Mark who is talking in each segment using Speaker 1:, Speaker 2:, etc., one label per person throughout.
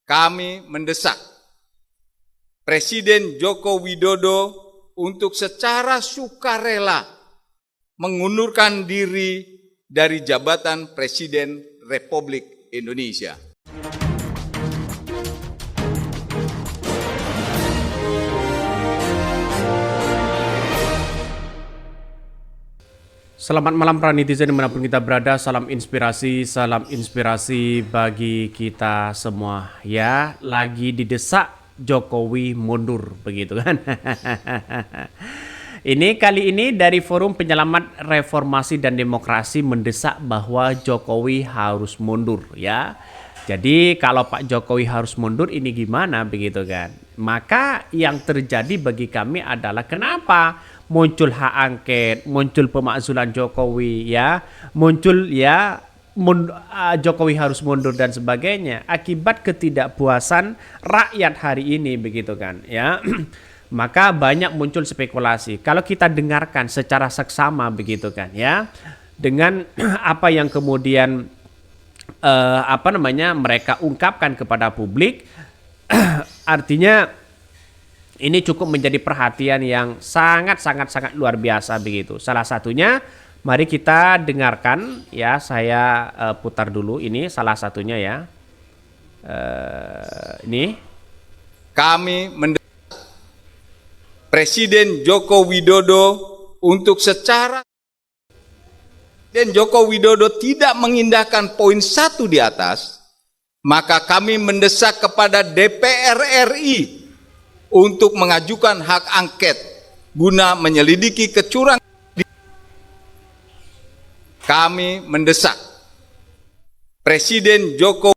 Speaker 1: Kami mendesak Presiden Joko Widodo untuk secara sukarela mengundurkan diri dari jabatan Presiden Republik Indonesia.
Speaker 2: Selamat malam para netizen dimanapun kita berada, salam inspirasi bagi kita semua. Ya, lagi didesak Jokowi mundur, begitu kan? Kali ini dari Forum Penyelamat Reformasi dan Demokrasi mendesak bahwa Jokowi harus mundur, ya. Jadi kalau Pak Jokowi harus mundur ini gimana, begitu kan? Maka yang terjadi bagi kami adalah kenapa muncul hak angket, muncul pemakzulan Jokowi, ya, muncul Jokowi harus mundur dan sebagainya akibat ketidakpuasan rakyat hari ini, begitu kan, ya. Maka banyak muncul spekulasi. Kalau kita dengarkan secara seksama, begitu kan, ya, dengan apa yang kemudian mereka ungkapkan kepada publik, artinya ini cukup menjadi perhatian yang sangat luar biasa, begitu. Salah satunya, mari kita dengarkan, ya, saya putar dulu ini salah satunya, ya. Ini
Speaker 1: kami mendesak Presiden Joko Widodo untuk secara dan Joko Widodo tidak mengindahkan poin 1 di atas, maka kami mendesak kepada DPR RI untuk mengajukan hak angket guna menyelidiki kecurangan. Kami mendesak Presiden Joko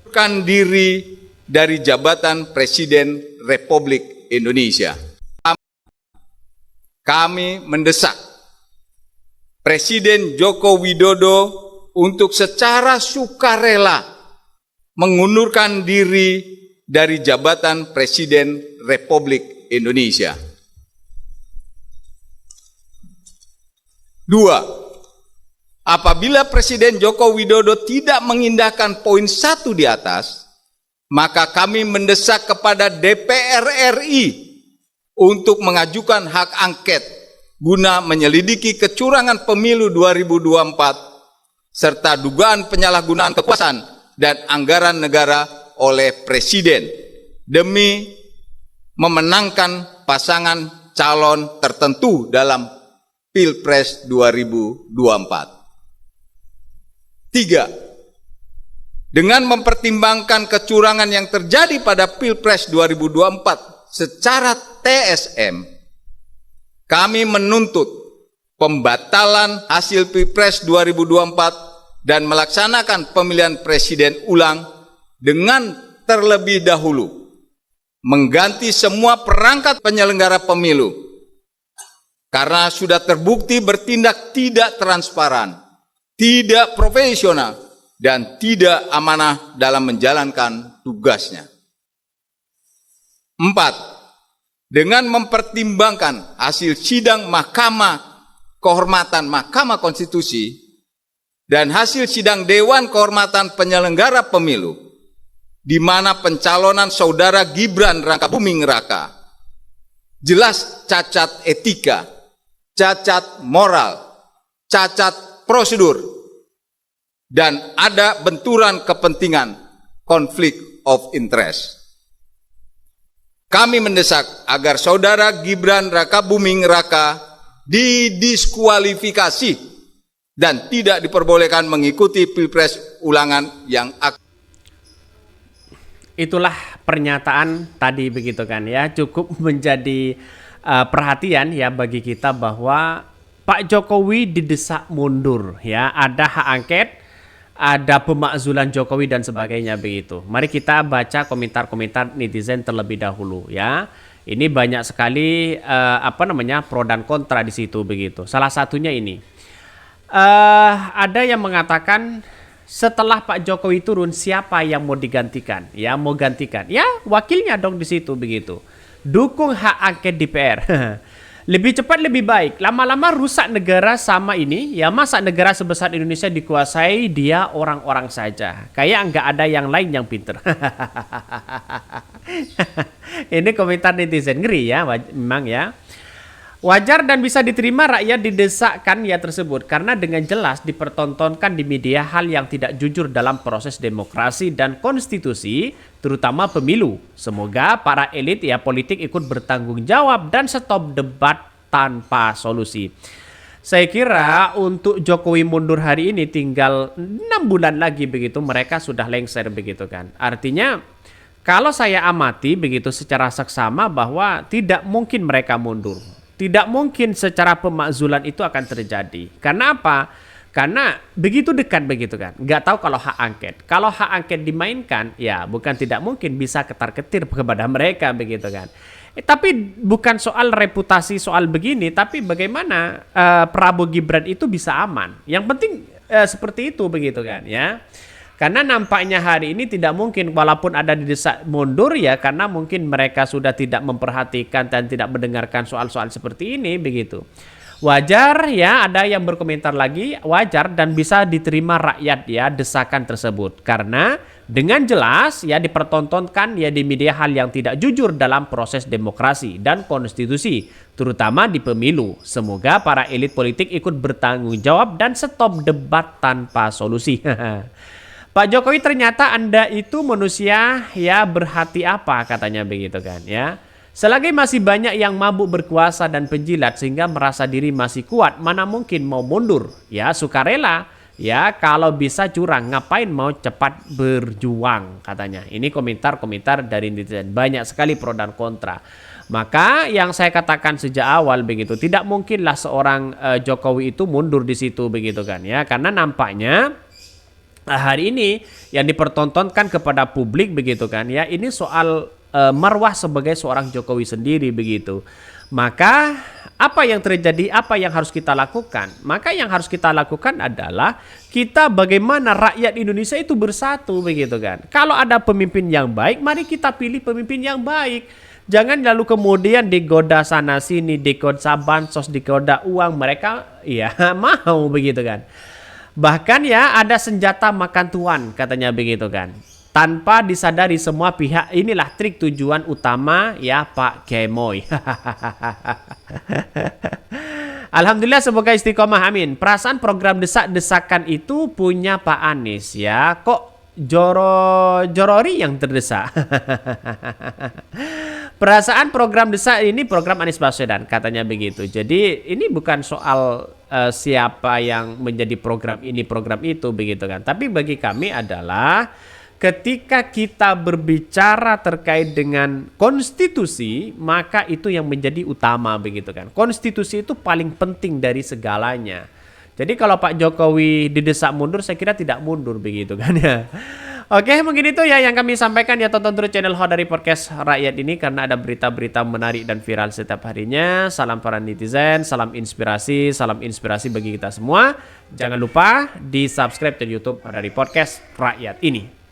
Speaker 1: mengundurkan diri dari jabatan Presiden Republik Indonesia. Kami mendesak Presiden Joko Widodo untuk secara sukarela mengundurkan diri dari jabatan Presiden Republik Indonesia. 2. Apabila Presiden Joko Widodo tidak mengindahkan poin 1 di atas, maka kami mendesak kepada DPR RI untuk mengajukan hak angket guna menyelidiki kecurangan pemilu 2024 serta dugaan penyalahgunaan kekuasaan dan anggaran negara oleh Presiden demi memenangkan pasangan calon tertentu dalam Pilpres 2024. 3. Dengan mempertimbangkan kecurangan yang terjadi pada Pilpres 2024 secara TSM, kami menuntut pembatalan hasil Pilpres 2024 dan melaksanakan pemilihan presiden ulang dengan terlebih dahulu mengganti semua perangkat penyelenggara pemilu karena sudah terbukti bertindak tidak transparan, tidak profesional, dan tidak amanah dalam menjalankan tugasnya. 4. Dengan mempertimbangkan hasil sidang Kehormatan Mahkamah Konstitusi dan hasil sidang Dewan Kehormatan Penyelenggara Pemilu, di mana pencalonan Saudara Gibran Rakabuming Raka jelas cacat etika, cacat moral, cacat prosedur, dan ada benturan kepentingan, konflik of interest. Kami mendesak agar Saudara Gibran Rakabuming Raka didiskualifikasi dan tidak diperbolehkan mengikuti Pilpres ulangan yang akan.
Speaker 2: Itulah pernyataan tadi, begitu kan, ya, cukup menjadi perhatian, ya, bagi kita bahwa Pak Jokowi didesak mundur, ya, ada hak angket, ada pemakzulan Jokowi dan sebagainya, begitu. Mari kita baca komentar-komentar netizen terlebih dahulu, ya. Ini banyak sekali pro dan kontra di situ, begitu. Salah satunya ini. Ada yang mengatakan setelah Pak Jokowi turun siapa yang mau digantikan? Ya, mau gantikan. Ya, wakilnya dong di situ, begitu. Dukung hak angket DPR. Lebih cepat lebih baik. Lama-lama rusak negara sama ini. Ya masa negara sebesar Indonesia dikuasai dia orang-orang saja. Kayak nggak ada yang lain yang pinter. Ini komentar netizen, ngeri ya, memang ya. Wajar dan bisa diterima rakyat didesakkan ya tersebut karena dengan jelas dipertontonkan di media hal yang tidak jujur dalam proses demokrasi dan konstitusi, terutama pemilu. Semoga para elit ya politik ikut bertanggung jawab dan stop debat tanpa solusi. Saya kira untuk Jokowi mundur hari ini tinggal 6 bulan lagi begitu mereka sudah lengser begitu kan. Artinya kalau saya amati begitu secara seksama bahwa tidak mungkin mereka mundur. Tidak mungkin secara pemakzulan itu akan terjadi. Karena apa? Karena begitu dekat begitu kan. Nggak tahu kalau hak angket. Kalau hak angket dimainkan, ya bukan tidak mungkin bisa ketar-ketir kepada mereka begitu kan. Tapi bukan soal reputasi soal begini, tapi bagaimana Prabowo Gibran itu bisa aman. Yang penting seperti itu begitu kan ya. Karena nampaknya hari ini tidak mungkin walaupun ada didesak mundur ya karena mungkin mereka sudah tidak memperhatikan dan tidak mendengarkan soal-soal seperti ini begitu. Wajar ya ada yang berkomentar lagi wajar dan bisa diterima rakyat ya desakan tersebut karena dengan jelas ya dipertontonkan ya di media hal yang tidak jujur dalam proses demokrasi dan konstitusi terutama di pemilu. Semoga para elit politik ikut bertanggung jawab dan stop debat tanpa solusi. Pak Jokowi ternyata Anda itu manusia ya berhati apa katanya begitu kan ya. Selagi masih banyak yang mabuk berkuasa dan penjilat sehingga merasa diri masih kuat, mana mungkin mau mundur ya sukarela ya kalau bisa curang ngapain mau cepat berjuang katanya. Ini komentar-komentar dari netizen banyak sekali pro dan kontra. Maka yang saya katakan sejak awal begitu tidak mungkinlah seorang Jokowi itu mundur di situ begitu kan ya karena nampaknya hari ini yang dipertontonkan kepada publik begitu kan ya ini soal marwah sebagai seorang Jokowi sendiri begitu. Maka apa yang terjadi, apa yang harus kita lakukan? Maka yang harus kita lakukan adalah kita bagaimana rakyat Indonesia itu bersatu begitu kan. Kalau ada pemimpin yang baik, mari kita pilih pemimpin yang baik. Jangan lalu kemudian digoda sana sini, digoda bansos, digoda uang mereka ya mau begitu kan. Bahkan ya ada senjata makan tuan katanya begitu kan. Tanpa disadari semua pihak inilah trik tujuan utama ya Pak Gemoy. Alhamdulillah semoga istiqomah amin. Perasaan program desak-desakan itu punya Pak Anies ya. Kok jorori yang terdesak? Perasaan program desak ini program Anies Baswedan katanya begitu. Jadi ini bukan soal siapa yang menjadi program ini program itu begitu kan. Tapi bagi kami adalah ketika kita berbicara terkait dengan konstitusi maka itu yang menjadi utama begitu kan. Konstitusi itu paling penting dari segalanya. Jadi kalau Pak Jokowi didesak mundur saya kira tidak mundur begitu kan ya. Oke, mungkin itu ya yang kami sampaikan ya. Tonton terus channel Hodari Podcast Rakyat ini karena ada berita-berita menarik dan viral setiap harinya. Salam para netizen, salam inspirasi bagi kita semua. Jangan lupa di subscribe channel YouTube Hodari Podcast Rakyat ini.